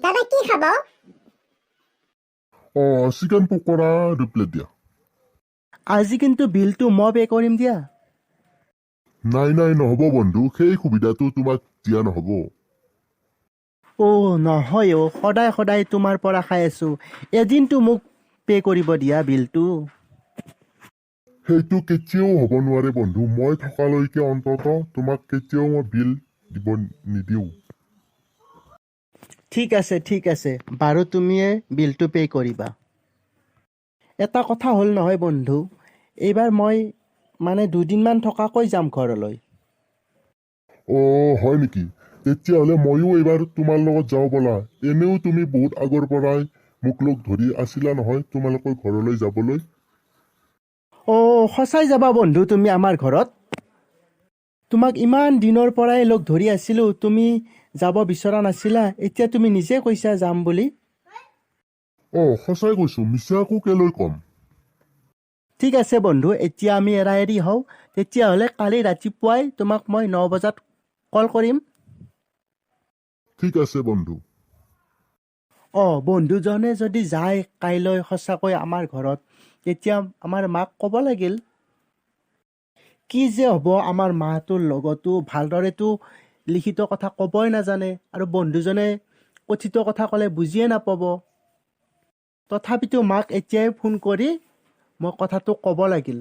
দাদা কি খাব? চিকেন পকৰা 2 প্লেট দিয়া। আজি কিন্তু বিলটো মই পে' কৰিম দিয়া। নাই নহ'ব বন্ধু, সেই সুবিধাটো তোমাক দিয়া নহ'ব। নহয় সদায় সদায় তোমাৰ পৰা খাই আছো, এদিনটো মোক পে' কৰিব দিয়া বিলটো। সেইটো কেতিয়াও হ'ব নোৱাৰে বন্ধু, মই থকালৈকে অন্তত তোমাক কেতিয়াও মই বিল দিব নিদিওঁ। ঠিক আছে বাৰু তুমিয়ে বিলটো পে' কৰিবা। এটা কথা হ'ল নহয় বন্ধু, এইবাৰ মই 2 দিনমান থকাকৈ যাম ঘৰলৈ। হয় নেকি? তেতিয়াহ'লে ময়ো এইবাৰ তোমাৰ লগত যাওঁ ব'লা। এনেও তুমি বহুত আগৰ পৰাই মোক লগ ধৰি আছিলা নহয় তোমালোকৰ ঘৰলৈ যাবলৈ। সঁচাই যাবা বন্ধু তুমি আমাৰ ঘৰত? তোমাক ইমান দিনৰ পৰাই লগ ধৰি আছিলোঁ, তুমি যাব বিচৰা নাছিলা, এতিয়া তুমি নিজে কৈছা যাম বুলি। সঁচাই কৈছোঁ, মিছা আকৌ কেলৈ ক'ম। ঠিক আছে বন্ধু, এতিয়া আমি এৰি হওঁ। তেতিয়াহ'লে কালি ৰাতিপুৱাই তোমাক মই 9 বজাত কল কৰিম। ঠিক আছে বন্ধু। বন্ধুজনে যদি যায় কাইলৈ সঁচাকৈ আমাৰ ঘৰত, তেতিয়া আমাৰ মাক ক'ব লাগিল। কি যে হ'ব আমাৰ মাটোৰ লগতো, ভালদৰেতো লিখিত কথা ক'বই নাজানে আৰু বন্ধুজনে কথিত কথা ক'লে বুজিয়ে নাপাব। তথাপিতো মাক এতিয়াই ফোন কৰি মই কথাটো ক'ব লাগিল।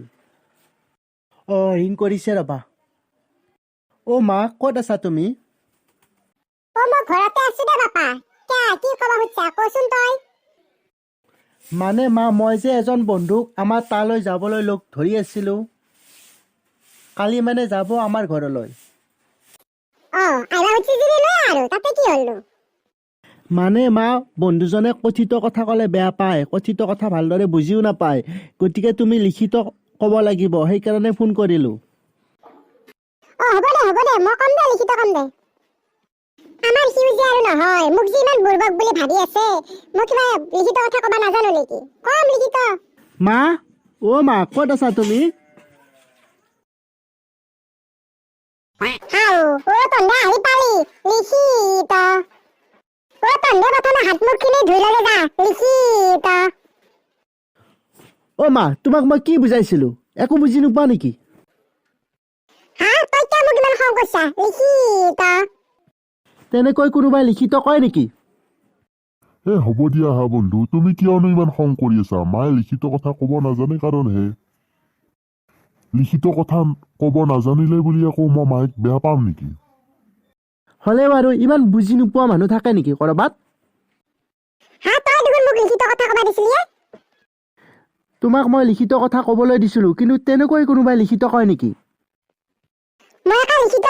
ৰিং কৰিছে ৰ'বা। মা ক'ত আছা তুমি? মই ঘৰতে আছো দে বাপা। কি ক'ব খুজিছা কচোন তই? মা মই যে এজন বন্ধুক আমাৰ তালৈ যাবলৈ লগ ধৰি আছিলোঁ, কালি যাব আমাৰ ঘৰলৈ। আহিবা খুজিছি যদি লৈ আৰু তাতে কি হ'লনো? মা বন্ধুজনে কথিত কথা ক'লে বেয়া পায়, কথিত কথা ভালদৰে বুজিও নাপায়, গতিকে তুমি লিখিত ক'ব লাগিব, সেইকাৰণে ফোন কৰিলোঁ। হ'ব দে মই কম দে, লিখিত কম দে। আমাৰ সিও যে আৰু নহয়, মোক যে ইমান বুৰ্বক বুলি ভাবি আছে, মই কিবা লিখিত কথা ক'ব নাজানো নেকি? কম লিখিত। মা ক'ত আছা তুমি? তন্দে আহি পালি, লিখিত। তন্দে প্ৰথমে হাত মুখখিনি ধুই লগে যা, লিখিত। মা তোমাক মই কি বুজাইছিলোঁ, একো বুজি নোপোৱা নেকি? তই কিয় মোক ইমান খং কৰিছা? লিখিত। তেনেকৈ কোনোবাই লিখিত কয় নেকি? হ'ব দিয়া বন্ধু, তুমি কিয়নো ইমান খং কৰি আছা? মায়ে লিখিত কথা ক'ব নাজানে কাৰণহে। লিখিত কথা ক'ব নাজানিলে বুলি আকৌ মই মায়েক বেয়া পাম নেকি? হ'লেও আৰু ইমান বুজি নোপোৱা মানুহ থাকে নেকি ক'ৰবাত? তই দেখোন মোক লিখিত কথা ক'ব দিছিলি। তোমাক মই লিখিত কথা ক'বলৈ দিছিলোঁ, কিন্তু তেনেকৈ কোনোবাই লিখিত কয় নেকি? মই আকৌ লিখিত